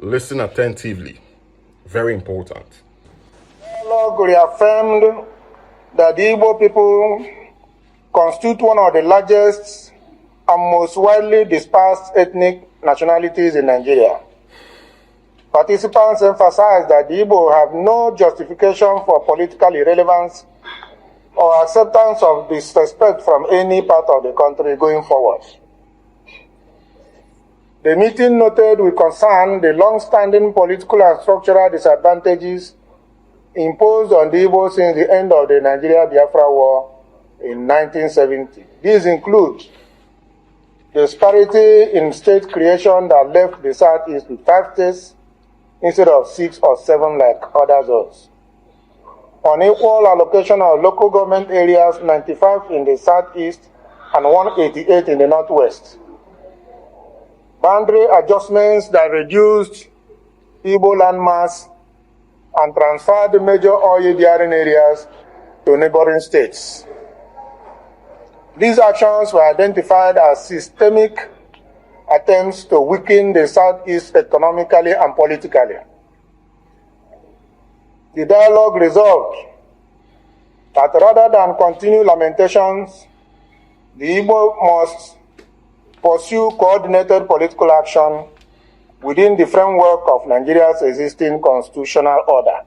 Listen attentively. Very important. Dialogue reaffirmed that the Igbo people constitute one of the largest and most widely dispersed ethnic nationalities in Nigeria. Participants emphasized that the Igbo have no justification for political irrelevance or acceptance of disrespect from any part of the country going forward. The meeting noted with concern the long-standing political and structural disadvantages imposed on the Igbo since the end of the Nigeria-Biafra War in 1970. These include disparity in state creation that left the Southeast with 5 states instead of 6 or 7 like other zones. Unequal allocation of local government areas, 95 in the Southeast and 188 in the Northwest. Boundary adjustments that reduced Igbo landmass and transferred the major oil-bearing areas to neighboring states. These actions were identified as systemic attempts to weaken the Southeast economically and politically. The dialogue resolved that rather than continue lamentations, the Igbo must pursue coordinated political action within the framework of Nigeria's existing constitutional order.